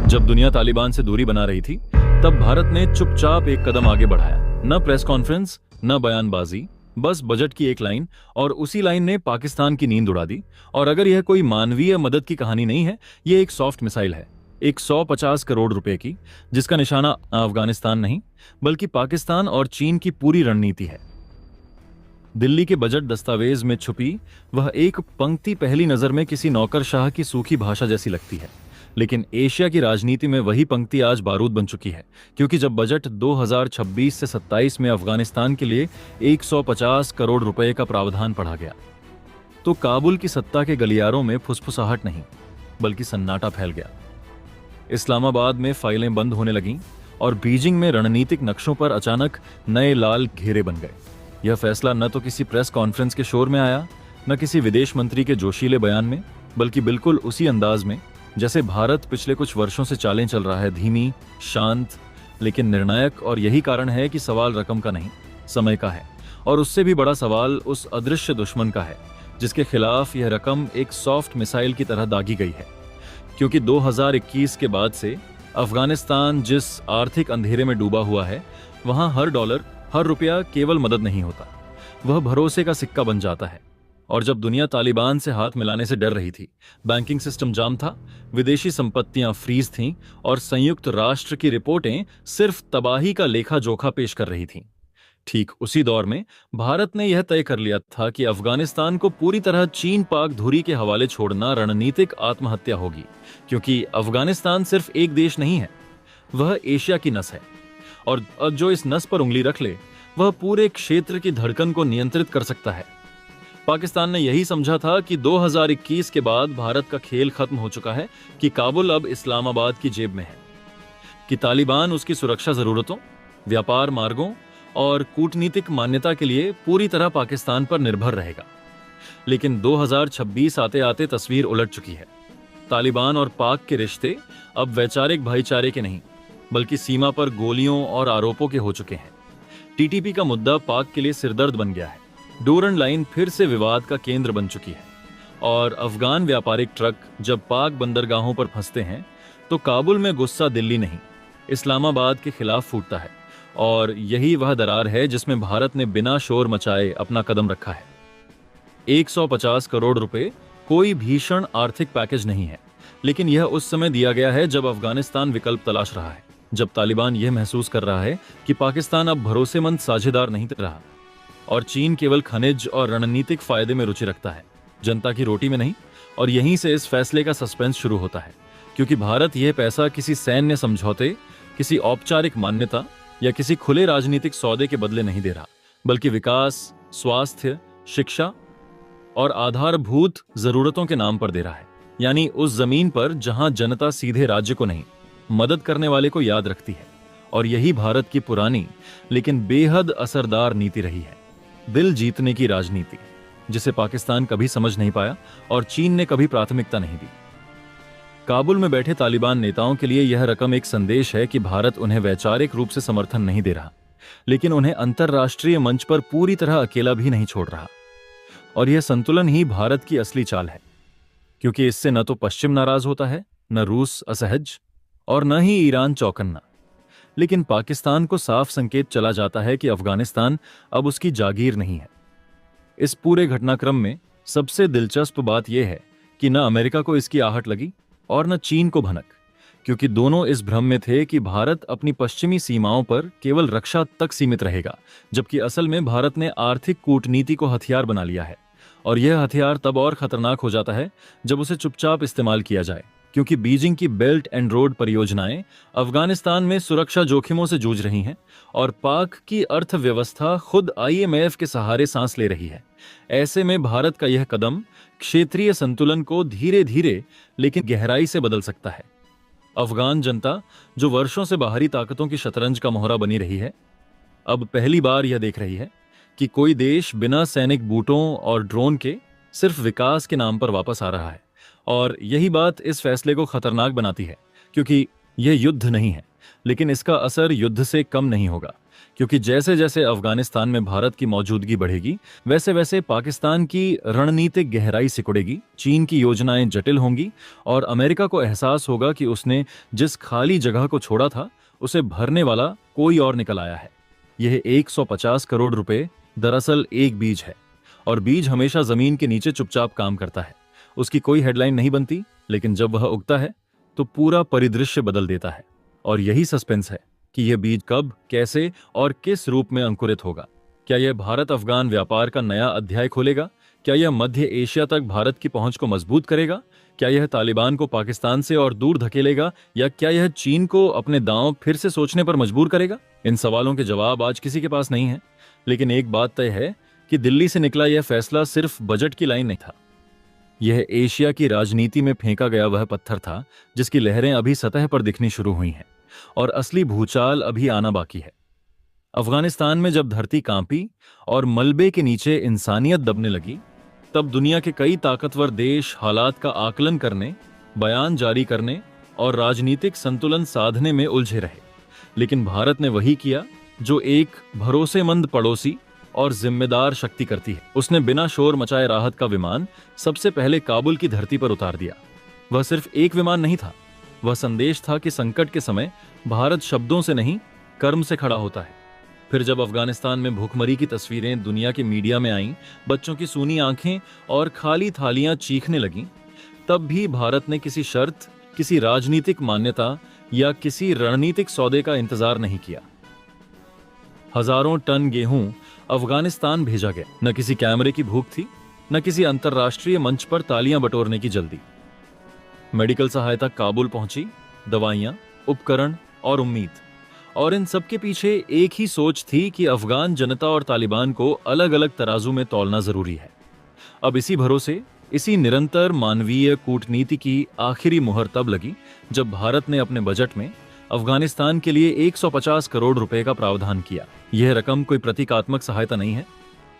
जब दुनिया तालिबान से दूरी बना रही थी, तब भारत ने चुपचाप एक कदम आगे बढ़ाया। न प्रेस कॉन्फ्रेंस, न बयानबाजी, बस बजट की एक लाइन, और उसी लाइन ने पाकिस्तान की नींद उड़ा दी। और अगर यह कोई मानवीय मदद की कहानी नहीं है, ये एक सॉफ्ट मिसाइल है, एक 150 करोड़ रुपए की, जिसका निशाना अफगानिस्तान नहीं बल्कि पाकिस्तान और चीन की पूरी रणनीति है। दिल्ली के बजट दस्तावेज में छुपी वह एक पंक्ति पहली नजर में किसी नौकरशाह की सूखी भाषा जैसी लगती है, लेकिन एशिया की राजनीति में वही पंक्ति आज बारूद बन चुकी है। क्योंकि जब बजट 2026 से 27 में अफगानिस्तान के लिए 150 करोड़ रुपए का प्रावधान पढ़ा गया, तो काबुल की सत्ता के गलियारों में फुसफुसाहट नहीं बल्कि सन्नाटा फैल गया। इस्लामाबाद में फाइलें बंद होने लगीं और बीजिंग में रणनीतिक नक्शों पर अचानक नए लाल घेरे बन गए। यह फैसला न तो किसी प्रेस कॉन्फ्रेंस के शोर में आया, न किसी विदेश मंत्री के जोशीले बयान में, बल्कि बिल्कुल उसी अंदाज में जैसे भारत पिछले कुछ वर्षों से चालें चल रहा है, धीमी, शांत, लेकिन निर्णायक। और यही कारण है कि सवाल रकम का नहीं, समय का है। और उससे भी बड़ा सवाल उस अदृश्य दुश्मन का है जिसके खिलाफ यह रकम एक सॉफ्ट मिसाइल की तरह दागी गई है। क्योंकि 2021 के बाद से अफगानिस्तान जिस आर्थिक अंधेरे में डूबा हुआ है, वहां हर डॉलर, हर रुपया केवल मदद नहीं होता, वह भरोसे का सिक्का बन जाता है। और जब दुनिया तालिबान से हाथ मिलाने से डर रही थी, बैंकिंग सिस्टम जाम था, विदेशी संपत्तियां फ्रीज थीं और संयुक्त राष्ट्र की रिपोर्टें सिर्फ तबाही का लेखा जोखा पेश कर रही थीं, ठीक उसी दौर में भारत ने यह तय कर लिया था कि अफगानिस्तान को पूरी तरह चीन पाक धुरी के हवाले छोड़ना रणनीतिक आत्महत्या होगी। क्योंकि अफगानिस्तान सिर्फ एक देश नहीं है, वह एशिया की नस है, और जो इस नस पर उंगली रख ले, वह पूरे क्षेत्र की धड़कन को नियंत्रित कर सकता है। पाकिस्तान ने यही समझा था कि 2021 के बाद भारत का खेल खत्म हो चुका है, कि काबुल अब इस्लामाबाद की जेब में है, कि तालिबान उसकी सुरक्षा जरूरतों, व्यापार मार्गों और कूटनीतिक मान्यता के लिए पूरी तरह पाकिस्तान पर निर्भर रहेगा। लेकिन 2026 आते आते तस्वीर उलट चुकी है। तालिबान और पाक के रिश्ते अब वैचारिक भाईचारे के नहीं बल्कि सीमा पर गोलियों और आरोपों के हो चुके हैं। टीटीपी का मुद्दा पाक के लिए सिरदर्द बन गया है। डोरन लाइन फिर से विवाद का केंद्र बन चुकी है, और अफगान व्यापारिक ट्रक जब पाक बंदरगाहों पर फंसते हैं तो काबुल में गुस्सा दिल्ली नहीं, इस्लामाबाद के खिलाफ फूटता है। और यही वह दरार है जिसमें भारत ने बिना शोर मचाए अपना कदम रखा है। 150 करोड़ रुपए कोई भीषण आर्थिक पैकेज नहीं है, लेकिन यह उस समय दिया गया है जब अफगानिस्तान विकल्प तलाश रहा है, जब तालिबान यह महसूस कर रहा है कि पाकिस्तान अब भरोसेमंद साझेदार नहीं रहा, और चीन केवल खनिज और रणनीतिक फायदे में रुचि रखता है, जनता की रोटी में नहीं। और यहीं से इस फैसले का सस्पेंस शुरू होता है, क्योंकि भारत यह पैसा किसी सैन्य समझौते, किसी औपचारिक मान्यता या किसी खुले राजनीतिक सौदे के बदले नहीं दे रहा, बल्कि विकास, स्वास्थ्य, शिक्षा और आधारभूत जरूरतों के नाम पर दे रहा है। यानी उस जमीन पर जहां जनता सीधे राज्य को नहीं, मदद करने वाले को याद रखती है। और यही भारत की पुरानी लेकिन बेहद असरदार नीति रही है, दिल जीतने की राजनीति, जिसे पाकिस्तान कभी समझ नहीं पाया और चीन ने कभी प्राथमिकता नहीं दी। काबुल में बैठे तालिबान नेताओं के लिए यह रकम एक संदेश है कि भारत उन्हें वैचारिक रूप से समर्थन नहीं दे रहा, लेकिन उन्हें अंतर्राष्ट्रीय मंच पर पूरी तरह अकेला भी नहीं छोड़ रहा। और यह संतुलन ही भारत की असली चाल है, क्योंकि इससे न तो पश्चिम नाराज होता है, न रूस असहज, और न ही ईरान चौकन्ना, लेकिन पाकिस्तान को साफ संकेत चला जाता है कि अफगानिस्तान अब उसकी जागीर नहीं है। इस पूरे घटनाक्रम में सबसे दिलचस्प बात यह है कि न अमेरिका को इसकी आहट लगी और न चीन को भनक, क्योंकि दोनों इस भ्रम में थे कि भारत अपनी पश्चिमी सीमाओं पर केवल रक्षा तक सीमित रहेगा, जबकि असल में भारत ने आर्थिक कूटनीति को हथियार बना लिया है। और यह हथियार तब और खतरनाक हो जाता है जब उसे चुपचाप इस्तेमाल किया जाए, क्योंकि बीजिंग की बेल्ट एंड रोड परियोजनाएं अफगानिस्तान में सुरक्षा जोखिमों से जूझ रही हैं, और पाक की अर्थव्यवस्था खुद IMF के सहारे सांस ले रही है। ऐसे में भारत का यह कदम क्षेत्रीय संतुलन को धीरे धीरे लेकिन गहराई से बदल सकता है। अफगान जनता, जो वर्षों से बाहरी ताकतों की शतरंज का मोहरा बनी रही है, अब पहली बार यह देख रही है कि कोई देश बिना सैनिक बूटों और ड्रोन के सिर्फ विकास के नाम पर वापस आ रहा है। और यही बात इस फैसले को खतरनाक बनाती है, क्योंकि यह युद्ध नहीं है, लेकिन इसका असर युद्ध से कम नहीं होगा, क्योंकि जैसे जैसे अफगानिस्तान में भारत की मौजूदगी बढ़ेगी, वैसे वैसे पाकिस्तान की रणनीतिक गहराई सिकुड़ेगी, चीन की योजनाएं जटिल होंगी और अमेरिका को एहसास होगा कि उसने जिस खाली जगह को छोड़ा था उसे भरने वाला कोई और निकल आया है। यह 150 करोड़ रुपए दरअसल एक बीज है, और बीज हमेशा जमीन के नीचे चुपचाप काम करता है। उसकी कोई हेडलाइन नहीं बनती, लेकिन जब वह उगता है तो पूरा परिदृश्य बदल देता है। और यही सस्पेंस है कि यह बीज कब, कैसे और किस रूप में अंकुरित होगा। क्या यह भारत अफगान व्यापार का नया अध्याय खोलेगा? क्या यह मध्य एशिया तक भारत की पहुंच को मजबूत करेगा? क्या यह तालिबान को पाकिस्तान से और दूर धकेलेगा, या क्या यह चीन को अपने दांव फिर से सोचने पर मजबूर करेगा? इन सवालों के जवाब आज किसी के पास नहीं है, लेकिन एक बात तय है कि दिल्ली से निकला यह फैसला सिर्फ बजट की लाइन नहीं था। यह एशिया की राजनीति में फेंका गया वह पत्थर था जिसकी लहरें अभी सतह पर दिखनी शुरू हुई हैं, और असली भूचाल अभी आना बाकी है। अफगानिस्तान में जब धरती कांपी और मलबे के नीचे इंसानियत दबने लगी, तब दुनिया के कई ताकतवर देश हालात का आकलन करने, बयान जारी करने और राजनीतिक संतुलन साधने में उलझे रहे। लेकिन भारत ने वही किया जो एक भरोसेमंद पड़ोसी और जिम्मेदार शक्ति करती है। उसने बिना शोर मचाए राहत का विमान सबसे पहले काबुल की धरती पर उतार दिया। वह सिर्फ एक विमान नहीं था, वह संदेश था कि संकट के समय भारत शब्दों से नहीं, कर्म से खड़ा होता है। फिर जब अफगानिस्तान में भूखमरी की तस्वीरें दुनिया के मीडिया में आईं, बच्चों की सूनी आंखें और खाली थालियां चीखने लगीं, तब भी भारत ने किसी शर्त, किसी राजनीतिक मान्यता या किसी रणनीतिक सौदे का इंतजार नहीं किया। हजारों टन गेहूं अफगानिस्तान भेजा गया। न किसी कैमरे की भूख थी, न किसी अंतर्राष्ट्रीय मंच पर तालियां बटोरने की जल्दी। मेडिकल सहायता काबुल पहुंची, दवाइयां, उपकरण और उम्मीद। और इन सबके पीछे एक ही सोच थी कि अफगान जनता और तालिबान को अलग अलग तराजू में तौलना जरूरी है। अब इसी भरोसे, इसी निरंतर मानवीय कूटनीति की आखिरी मुहर तब लगी जब भारत ने अपने बजट में अफगानिस्तान के लिए 150 करोड़ रुपए का प्रावधान किया। यह रकम कोई प्रतीकात्मक सहायता नहीं है,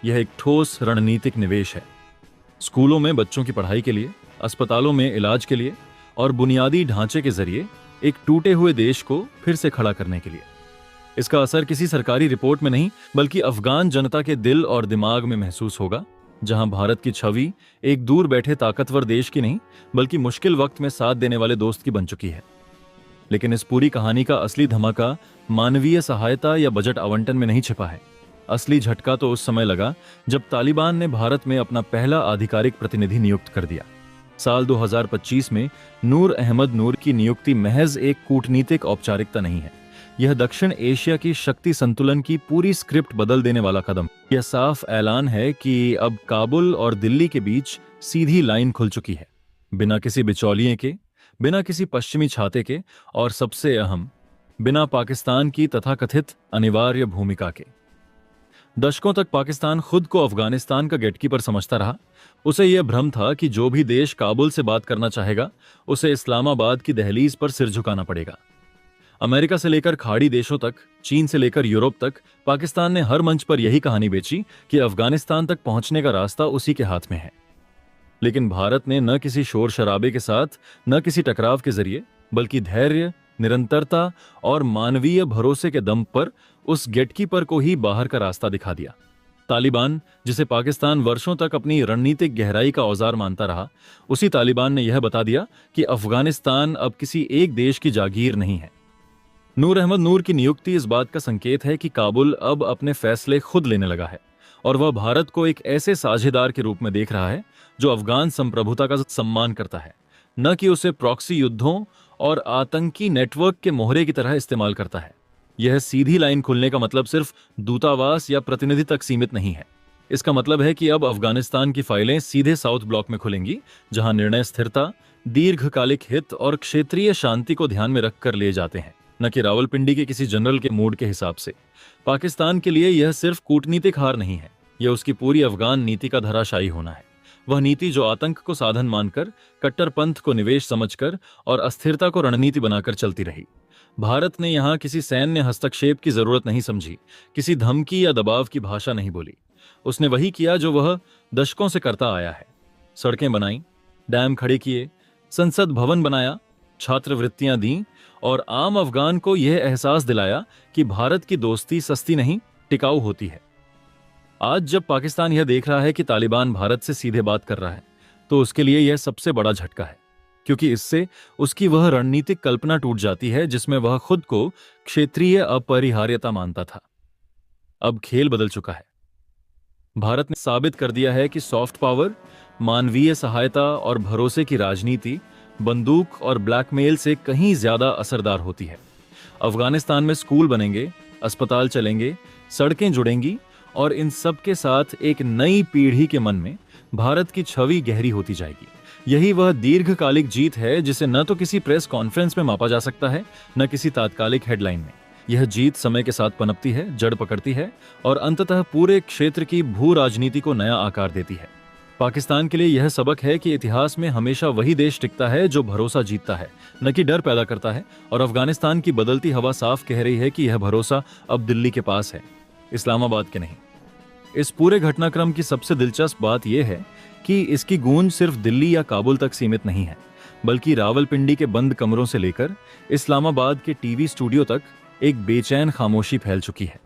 यह एक ठोस रणनीतिक निवेश है। स्कूलों में बच्चों की पढ़ाई के लिए, अस्पतालों में इलाज के लिए और बुनियादी ढांचे के जरिए एक टूटे हुए देश को फिर से खड़ा करने के लिए। इसका असर किसी सरकारी रिपोर्ट में नहीं, बल्कि अफगान जनता के दिल और दिमाग में महसूस होगा, जहां भारत की छवि एक दूर बैठे ताकतवर देश की नहीं, बल्कि मुश्किल वक्त में साथ देने वाले दोस्त की बन चुकी है। लेकिन इस पूरी कहानी का असली धमाका मानवीय सहायता या बजट आवंटन में नहीं छिपा है। असली झटका तो उस समय लगा जब तालिबान ने भारत में अपना पहला आधिकारिक प्रतिनिधि नियुक्त कर दिया। साल 2025 में नूर अहमद नूर की नियुक्ति महज एक कूटनीतिक औपचारिकता नहीं है, यह दक्षिण एशिया की शक्ति संतुलन की पूरी स्क्रिप्ट बदल देने वाला कदम। यह साफ ऐलान है कि अब काबुल और दिल्ली के बीच सीधी लाइन खुल चुकी है, बिना किसी बिचौलिए के, बिना किसी पश्चिमी छाते के, और सबसे अहम, बिना पाकिस्तान की तथाकथित अनिवार्य भूमिका के। दशकों तक पाकिस्तान खुद को अफगानिस्तान का गेटकीपर समझता रहा। उसे यह भ्रम था कि जो भी देश काबुल से बात करना चाहेगा, उसे इस्लामाबाद की दहलीज पर सिर झुकाना पड़ेगा। अमेरिका से लेकर खाड़ी देशों तक, चीन से लेकर यूरोप तक, पाकिस्तान ने हर मंच पर यही कहानी बेची कि अफगानिस्तान तक पहुंचने का रास्ता उसी के हाथ में है। लेकिन भारत ने न किसी शोर शराबे के साथ, न किसी टकराव के जरिए, बल्कि धैर्य, निरंतरता और मानवीय भरोसे के दम पर उस गेटकीपर को ही बाहर का रास्ता दिखा दिया। तालिबान, जिसे पाकिस्तान वर्षों तक अपनी रणनीतिक गहराई का औजार मानता रहा, उसी तालिबान ने यह बता दिया कि अफगानिस्तान अब किसी एक देश की जागीर नहीं है। नूर अहमद नूर की नियुक्ति इस बात का संकेत है कि काबुल अब अपने फैसले खुद लेने लगा है, और वह भारत को एक ऐसे साझेदार के रूप में देख रहा है जो अफगान संप्रभुता का सम्मान करता है, न कि उसे प्रॉक्सी युद्धों और आतंकी नेटवर्क के मोहरे की तरह इस्तेमाल करता है। यह सीधी लाइन खुलने का मतलब सिर्फ दूतावास या प्रतिनिधि तक सीमित नहीं है। इसका मतलब है कि अब अफगानिस्तान की फाइलें सीधे साउथ ब्लॉक में खुलेंगी, जहां निर्णय स्थिरता, दीर्घकालिक हित और क्षेत्रीय शांति को ध्यान में रखकर लिए जाते हैं, न कि रावलपिंडी के किसी जनरल के मूड के हिसाब से। पाकिस्तान के लिए यह सिर्फ कूटनीतिक हार नहीं है, यह उसकी पूरी अफगान नीति का धराशायी होना है। वह नीति जो आतंक को साधन मानकर, कट्टरपंथ को निवेश समझकर और अस्थिरता को रणनीति बनाकर चलती रही। भारत ने यहां किसी सैन्य हस्तक्षेप की जरूरत नहीं समझी, किसी धमकी या दबाव की भाषा नहीं बोली। उसने वही किया जो वह दशकों से करता आया है। सड़कें बनाई, डैम खड़े किए, संसद भवन बनाया, छात्रवृत्तियां दी और आम अफगान को यह एहसास दिलाया कि भारत की दोस्ती सस्ती नहीं, टिकाऊ होती है। आज जब पाकिस्तान यह देख रहा है कि तालिबान भारत से सीधे बात कर रहा है, तो उसके लिए यह सबसे बड़ा झटका है, क्योंकि इससे उसकी वह रणनीतिक कल्पना टूट जाती है जिसमें वह खुद को क्षेत्रीय अपरिहार्यता मानता था। अब खेल बदल चुका है। भारत ने साबित कर दिया है कि सॉफ्ट पावर, मानवीय सहायता और भरोसे की राजनीति बंदूक और ब्लैकमेल से कहीं ज्यादा असरदार होती है। अफगानिस्तान में स्कूल बनेंगे, अस्पताल चलेंगे, सड़कें जुड़ेंगी और इन सब के साथ एक नई पीढ़ी के मन में भारत की छवि गहरी होती जाएगी। यही वह दीर्घकालिक जीत है जिसे न तो किसी प्रेस कॉन्फ्रेंस में मापा जा सकता है, न किसी तात्कालिक हेडलाइन में। यह जीत समय के साथ पनपती है, जड़ पकड़ती है और अंततः पूरे क्षेत्र की भू राजनीति को नया आकार देती है। पाकिस्तान के लिए यह सबक है कि इतिहास में हमेशा वही देश टिकता है जो भरोसा जीतता है, न कि डर पैदा करता है। और अफगानिस्तान की बदलती हवा साफ कह रही है कि यह भरोसा अब दिल्ली के पास है, इस्लामाबाद के नहीं। इस पूरे घटनाक्रम की सबसे दिलचस्प बात यह है कि इसकी गूंज सिर्फ दिल्ली या काबुल तक सीमित नहीं है, बल्कि रावलपिंडी के बंद कमरों से लेकर इस्लामाबाद के टीवी स्टूडियो तक एक बेचैन खामोशी फैल चुकी है।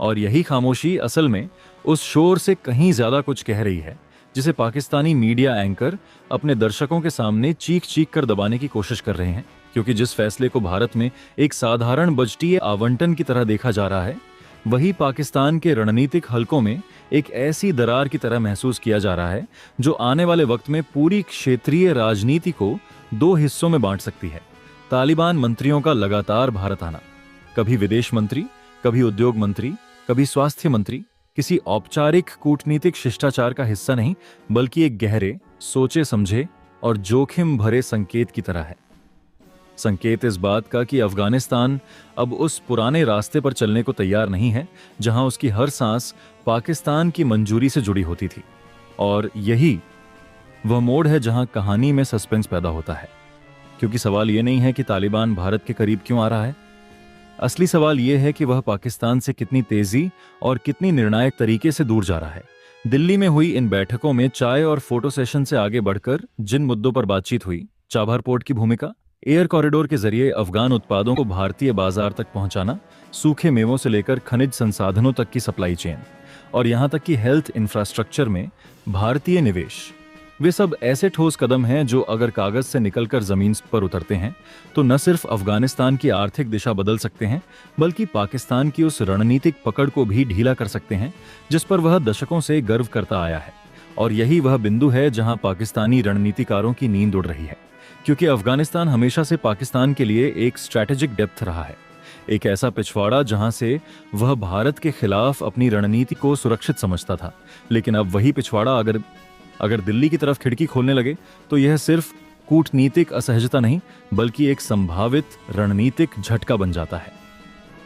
और यही खामोशी असल में उस शोर से कहीं ज्यादा कुछ कह रही है जिसे पाकिस्तानी मीडिया एंकर अपने दर्शकों के सामने चीख चीख कर दबाने की कोशिश कर रहे हैं। क्योंकि जिस फैसले को भारत में एक साधारण बजटीय आवंटन की तरह देखा जा रहा है, वही पाकिस्तान के रणनीतिक हलकों में एक ऐसी दरार की तरह महसूस किया जा रहा है जो आने वाले वक्त में पूरी क्षेत्रीय राजनीति को दो हिस्सों में बांट सकती है। तालिबान मंत्रियों का लगातार भारत आना, कभी विदेश मंत्री, कभी उद्योग मंत्री, कभी स्वास्थ्य मंत्री, किसी औपचारिक कूटनीतिक शिष्टाचार का हिस्सा नहीं, बल्कि एक गहरे, सोचे समझे और जोखिम भरे संकेत की तरह है। संकेत इस बात का कि अफगानिस्तान अब उस पुराने रास्ते पर चलने को तैयार नहीं है जहां उसकी हर सांस पाकिस्तान की मंजूरी से जुड़ी होती थी। और यही वह मोड़ है जहां कहानी में सस्पेंस पैदा होता है। क्योंकि सवाल यह नहीं है कि तालिबान भारत के करीब क्यों आ रहा है, असली सवाल यह है कि वह पाकिस्तान से कितनी तेजी और कितनी निर्णायक तरीके से दूर जा रहा है। दिल्ली में हुई इन बैठकों में चाय और फोटो सेशन से आगे बढ़कर जिन मुद्दों पर बातचीत हुई, चाबहार पोर्ट की भूमिका, एयर कॉरिडोर के जरिए अफगान उत्पादों को भारतीय बाजार तक पहुंचाना, सूखे मेवों से लेकर खनिज संसाधनों तक की सप्लाई चेन और यहां तक कि हेल्थ इंफ्रास्ट्रक्चर में भारतीय निवेश, वे सब ऐसे ठोस कदम हैं जो अगर कागज से निकलकर जमीन पर उतरते हैं तो न सिर्फ अफगानिस्तान की आर्थिक दिशा बदल सकते हैं, बल्कि पाकिस्तान की उस रणनीतिक पकड़ को भी ढीला कर सकते हैं जिस पर वह दशकों से गर्व करता आया है। और यही वह बिंदु है जहां पाकिस्तानी रणनीतिकारों की नींद उड़ रही है। क्योंकि अफगानिस्तान हमेशा से पाकिस्तान के लिए एक स्ट्रैटेजिक डेप्थ रहा है, एक ऐसा पिछवाड़ा जहां से वह भारत के खिलाफ अपनी रणनीति को सुरक्षित समझता था। लेकिन अब वही पिछवाड़ा अगर दिल्ली की तरफ खिड़की खोलने लगे तो यह सिर्फ कूटनीतिक असहजता नहीं, बल्कि एक संभावित रणनीतिक झटका बन जाता है।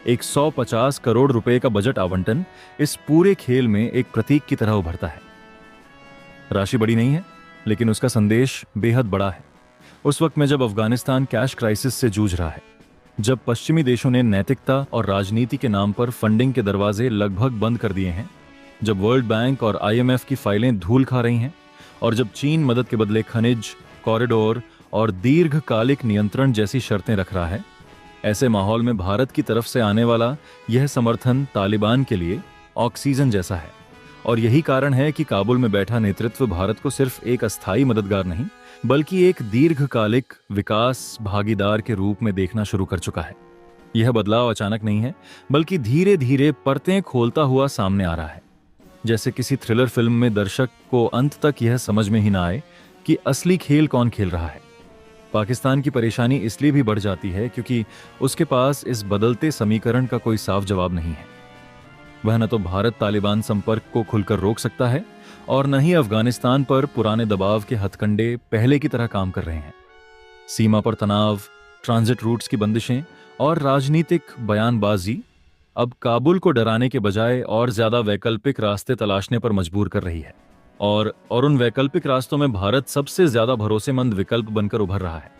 एक 150 करोड़ रुपए का बजट आवंटन इस पूरे खेल में एक प्रतीक की तरह उभरता है। राशि बड़ी नहीं है, लेकिन उसका संदेश बेहद बड़ा है। उस वक्त में जब अफगानिस्तान कैश क्राइसिस से जूझ रहा है, जब पश्चिमी देशों ने नैतिकता और राजनीति के नाम पर फंडिंग के दरवाजे लगभग बंद कर दिए हैं, जब वर्ल्ड बैंक और IMF की फाइलें धूल खा रही हैं और जब चीन मदद के बदले खनिज, कॉरिडोर और दीर्घकालिक नियंत्रण जैसी शर्तें रख रहा है, ऐसे माहौल में भारत की तरफ से आने वाला यह समर्थन तालिबान के लिए ऑक्सीजन जैसा है। और यही कारण है कि काबुल में बैठा नेतृत्व भारत को सिर्फ एक अस्थायी मददगार नहीं, बल्कि एक दीर्घकालिक विकास भागीदार के रूप में देखना शुरू कर चुका है। यह बदलाव अचानक नहीं है, बल्कि धीरे धीरे परतें खोलता हुआ सामने आ रहा है। जैसे किसी थ्रिलर फिल्म में दर्शक को अंत तक यह समझ में ही ना आए कि असली खेल कौन खेल रहा है। पाकिस्तान की परेशानी इसलिए भी बढ़ जाती है क्योंकि उसके पास इस बदलते समीकरण का कोई साफ जवाब नहीं है। वह न तो भारत तालिबान संपर्क को खुलकर रोक सकता है और न ही अफगानिस्तान पर पुराने दबाव के हथकंडे पहले की तरह काम कर रहे हैं। सीमा पर तनाव, ट्रांजिट रूट्स की बंदिशें और राजनीतिक बयानबाजी अब काबुल को डराने के बजाय और ज्यादा वैकल्पिक रास्ते तलाशने पर मजबूर कर रही है। और उन वैकल्पिक रास्तों में भारत सबसे ज्यादा भरोसेमंद विकल्प बनकर उभर रहा है।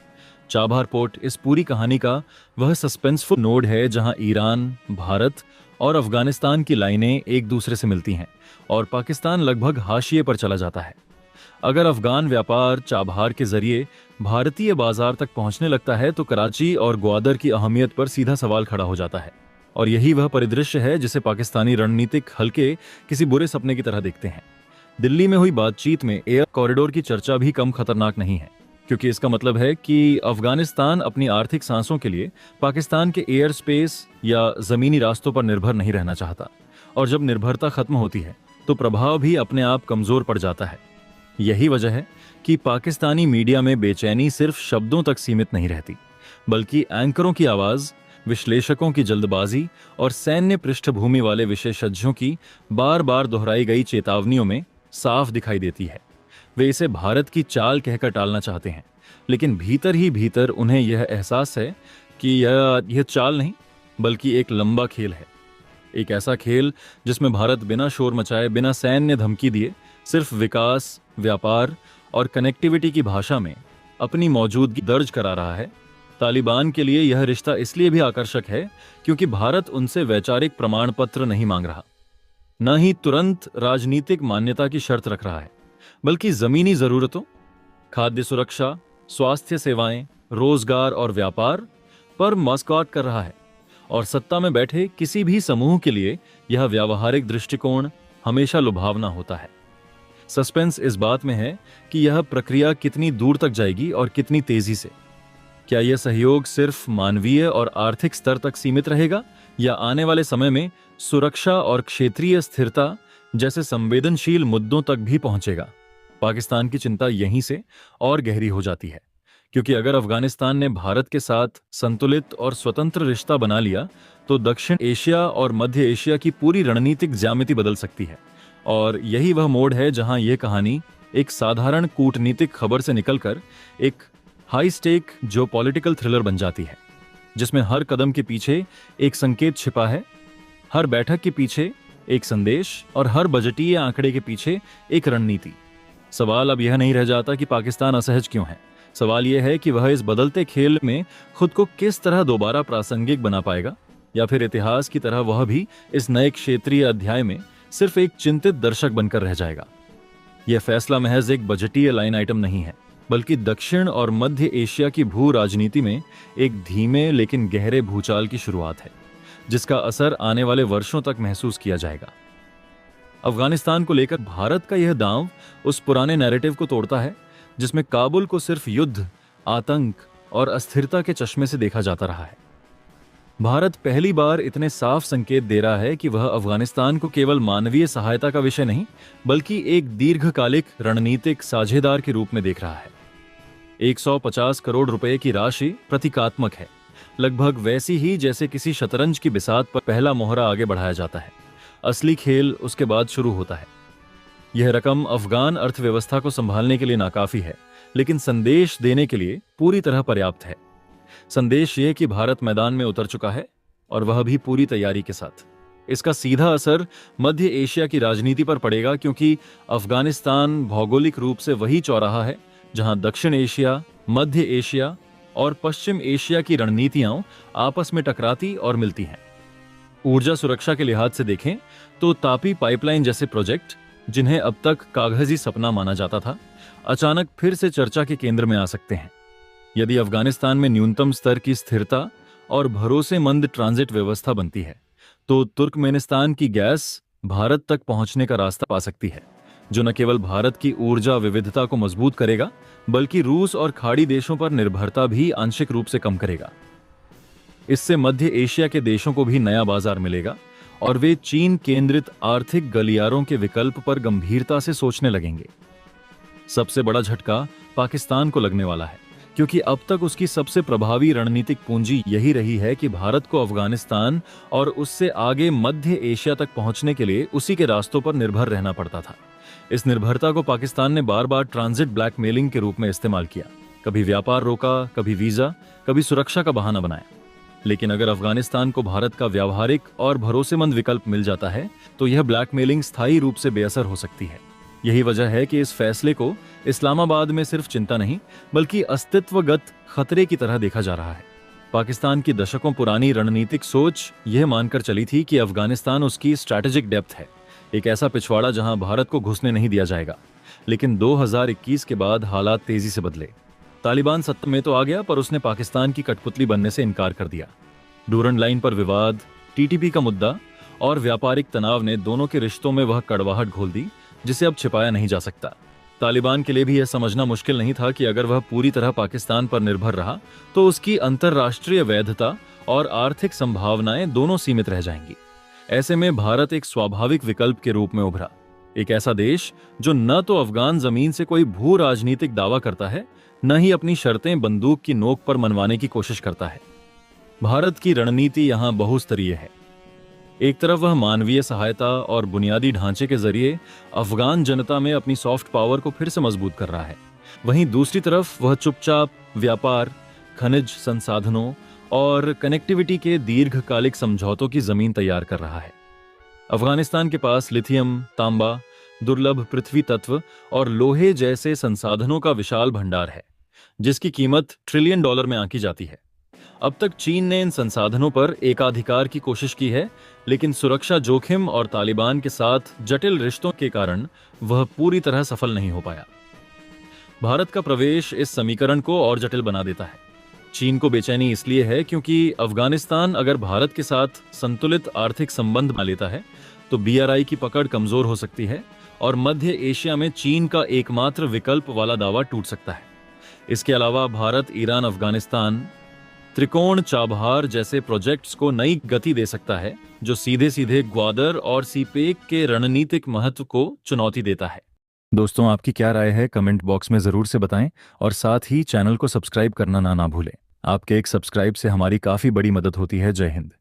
चाबहार पोर्ट इस पूरी कहानी का वह सस्पेंसफुल नोड है जहां ईरान, भारत और अफगानिस्तान की लाइनें एक दूसरे से मिलती हैं और पाकिस्तान लगभग हाशिए पर चला जाता है। अगर अफगान व्यापार चाबहार के जरिए भारतीय बाजार तक पहुंचने लगता है तो कराची और ग्वादर की अहमियत पर सीधा सवाल खड़ा हो जाता है। और यही वह परिदृश्य है जिसे पाकिस्तानी रणनीतिक हल्के किसी बुरे सपने की तरह देखते हैं। दिल्ली में हुई बातचीत में एयर कॉरिडोर की चर्चा भी कम खतरनाक नहीं है, क्योंकि इसका मतलब है कि अफगानिस्तान अपनी आर्थिक सांसों के लिए पाकिस्तान के एयर स्पेस या जमीनी रास्तों पर निर्भर नहीं रहना चाहता। और जब निर्भरता खत्म होती है तो प्रभाव भी अपने आप कमजोर पड़ जाता है। यही वजह है कि पाकिस्तानी मीडिया में बेचैनी सिर्फ शब्दों तक सीमित नहीं रहती, बल्कि एंकरों की आवाज, विश्लेषकों की जल्दबाजी और सैन्य पृष्ठभूमि वाले विशेषज्ञों की बार बार दोहराई गई चेतावनियों में साफ दिखाई देती है। वे इसे भारत की चाल कहकर टालना चाहते हैं, लेकिन भीतर ही भीतर उन्हें यह एहसास है कि यह चाल नहीं बल्कि एक लंबा खेल है। एक ऐसा खेल जिसमें भारत बिना शोर मचाए, बिना सैन्य धमकी दिए, सिर्फ विकास, व्यापार और कनेक्टिविटी की भाषा में अपनी मौजूदगी दर्ज करा रहा है। तालिबान के लिए यह रिश्ता इसलिए भी आकर्षक है क्योंकि भारत उनसे वैचारिक प्रमाण पत्र नहीं मांग रहा, न ही तुरंत राजनीतिक मान्यता की शर्त रख रहा है, बल्कि जमीनी जरूरतों, खाद्य सुरक्षा, स्वास्थ्य सेवाएं, रोजगार और व्यापार पर मस्कौट कर रहा है। और सत्ता में बैठे किसी भी समूह के लिए यह व्यावहारिक दृष्टिकोण हमेशा लुभावना होता है। सस्पेंस इस बात में है कि यह प्रक्रिया कितनी दूर तक जाएगी और कितनी तेजी से। क्या यह सहयोग सिर्फ मानवीय और आर्थिक स्तर तक सीमित रहेगा या आने वाले समय में सुरक्षा और क्षेत्रीय स्थिरता जैसे संवेदनशील मुद्दों तक भी पहुंचेगा? पाकिस्तान की चिंता यहीं से और गहरी हो जाती है, क्योंकि अगर अफगानिस्तान ने भारत के साथ संतुलित और स्वतंत्र रिश्ता बना लिया तो दक्षिण एशिया और मध्य एशिया की पूरी रणनीतिक ज्यामिति बदल सकती है। और यही वह मोड़ है जहां यह कहानी एक साधारण कूटनीतिक खबर से निकलकर एक हाई स्टेक जो पॉलिटिकल थ्रिलर बन जाती है, जिसमें हर कदम के पीछे एक संकेत छिपा है, हर बैठक के पीछे एक संदेश और हर बजटीय आंकड़े के पीछे एक रणनीति। सवाल अब यह नहीं रह जाता कि पाकिस्तान असहज क्यों है। सवाल यह है कि वह इस बदलते खेल में खुद को किस तरह दोबारा प्रासंगिक बना पाएगा, या फिर इतिहास की तरह वह भी इस नए क्षेत्रीय अध्याय में सिर्फ एक चिंतित दर्शक बनकर रह जाएगा। यह फैसला महज एक बजटीय लाइन आइटम नहीं है, बल्कि दक्षिण और मध्य एशिया की भू राजनीति में एक धीमे लेकिन गहरे भूचाल की शुरुआत है, जिसका असर आने वाले वर्षों तक महसूस किया जाएगा। अफगानिस्तान को लेकर भारत का यह दांव उस पुराने नैरेटिव को तोड़ता है जिसमें काबुल को सिर्फ युद्ध, आतंक और अस्थिरता के चश्मे से देखा जाता रहा है। भारत पहली बार इतने साफ संकेत दे रहा है कि वह अफगानिस्तान को केवल मानवीय सहायता का विषय नहीं, बल्कि एक दीर्घकालिक रणनीतिक साझेदार के रूप में देख रहा है। 150 करोड़ रुपए की राशि प्रतीकात्मक है, लगभग वैसी ही जैसे किसी शतरंज की बिसात पर पहला मोहरा आगे बढ़ाया जाता है। असली खेल उसके बाद शुरू होता है। यह रकम अफगान अर्थव्यवस्था को संभालने के लिए नाकाफी है, लेकिन संदेश देने के लिए पूरी तरह पर्याप्त है। संदेश यह कि भारत मैदान में उतर चुका है, और वह भी पूरी तैयारी के साथ। इसका सीधा असर मध्य एशिया की राजनीति पर पड़ेगा, क्योंकि अफगानिस्तान भौगोलिक रूप से वही चौराहा है जहां दक्षिण एशिया, मध्य एशिया और पश्चिम एशिया की रणनीतियां आपस में टकराती और मिलती हैं। ऊर्जा सुरक्षा के लिहाज से देखें तो तापी पाइपलाइन जैसे प्रोजेक्ट, जिन्हें अब तक कागजी सपना माना जाता था, अचानक फिर से चर्चा के केंद्र में आ सकते हैं। यदि अफगानिस्तान में न्यूनतम स्तर की स्थिरता और भरोसेमंद ट्रांजिट व्यवस्था बनती है तो तुर्कमेनिस्तान की गैस भारत तक पहुंचने का रास्ता पा सकती है, जो न केवल भारत की ऊर्जा विविधता को मजबूत करेगा, बल्कि रूस और खाड़ी देशों पर निर्भरता भी आंशिक रूप से कम करेगा। इससे मध्य एशिया के देशों को भी नया बाजार मिलेगा और वे चीन केंद्रित आर्थिक गलियारों के विकल्प पर गंभीरता से सोचने लगेंगे। सबसे बड़ा झटका पाकिस्तान को लगने वाला है, क्योंकि अब तक उसकी सबसे प्रभावी रणनीतिक पूंजी यही रही है कि भारत को अफगानिस्तान और उससे आगे मध्य एशिया तक पहुंचने के लिए उसी के रास्तों पर निर्भर रहना पड़ता था। इस निर्भरता को पाकिस्तान ने बार बार ट्रांजिट ब्लैकमेलिंग के रूप में इस्तेमाल किया। कभी व्यापार रोका, कभी वीजा, कभी सुरक्षा का बहाना बनाया। लेकिन अगर अफगानिस्तान को भारत का व्यावहारिक और भरोसेमंद विकल्प मिल जाता है तो यह ब्लैकमेलिंग स्थायी रूप से बेअसर हो सकती है। यही वजह है कि इस फैसले को इस्लामाबाद में सिर्फ चिंता नहीं, बल्कि अस्तित्वगत खतरे की तरह देखा जा रहा है। पाकिस्तान की दशकों पुरानी रणनीतिक सोच यह मानकर चली थी कि अफगानिस्तान उसकी स्ट्रैटेजिक डेप्थ है, एक ऐसा पिछवाड़ा जहां भारत को घुसने नहीं दिया जाएगा। लेकिन 2021 के बाद हालात तेजी से बदले। तालिबान सत्ता में तो आ गया, पर उसने पाकिस्तान की कठपुतली बनने से इनकार कर दिया। डूरंड लाइन पर विवाद, टीटीपी का मुद्दा और व्यापारिक तनाव ने दोनों के रिश्तों में वह कड़वाहट घोल दी जिसे अब छिपाया नहीं जा सकता। तालिबान के लिए भी यह समझना मुश्किल नहीं था कि अगर वह पूरी तरह पाकिस्तान पर निर्भर रहा तो उसकी अंतर्राष्ट्रीय वैधता और आर्थिक संभावनाएं दोनों सीमित रह जाएंगी। ऐसे में भारत एक स्वाभाविक विकल्प के रूप में उभरा, एक ऐसा देश जो न तो अफगान जमीन से कोई भू राजनीतिक दावा करता है, न ही अपनी शर्तें बंदूक की नोक पर मनवाने की कोशिश करता है। भारत की रणनीति यहां बहुस्तरीय है। एक तरफ वह मानवीय सहायता और बुनियादी ढांचे के जरिए अफगान जनता में अपनी सॉफ्ट पावर को फिर से मजबूत कर रहा है। वहीं दूसरी तरफ वह चुपचाप व्यापार, खनिज संसाधनों और कनेक्टिविटी के दीर्घकालिक समझौतों की जमीन तैयार कर रहा है। अफगानिस्तान के पास लिथियम, तांबा, दुर्लभ पृथ्वी तत्व और लोहे जैसे संसाधनों का विशाल भंडार है, जिसकी कीमत $1 ट्रिलियन में आंकी जाती है। अब तक चीन ने इन संसाधनों पर एकाधिकार की कोशिश की है, लेकिन सुरक्षा जोखिम और तालिबान के साथ जटिल रिश्तों के कारण वह पूरी तरह सफल नहीं हो पाया। भारत का प्रवेश इस समीकरण को और जटिल बना देता है। चीन को बेचैनी इसलिए है क्योंकि अफगानिस्तान अगर भारत के साथ संतुलित आर्थिक संबंध बना लेता है तो BRI की पकड़ कमजोर हो सकती है और मध्य एशिया में चीन का एकमात्र विकल्प वाला दावा टूट सकता है। इसके अलावा भारत ईरान अफगानिस्तान त्रिकोण चाबहार जैसे प्रोजेक्ट्स को नई गति दे सकता है, जो सीधे सीधे ग्वादर और सीपेक के रणनीतिक महत्व को चुनौती देता है। दोस्तों, आपकी क्या राय है कमेंट बॉक्स में जरूर से बताएं और साथ ही चैनल को सब्सक्राइब करना ना भूलें। आपके एक सब्सक्राइब से हमारी काफी बड़ी मदद होती है। जय हिंद।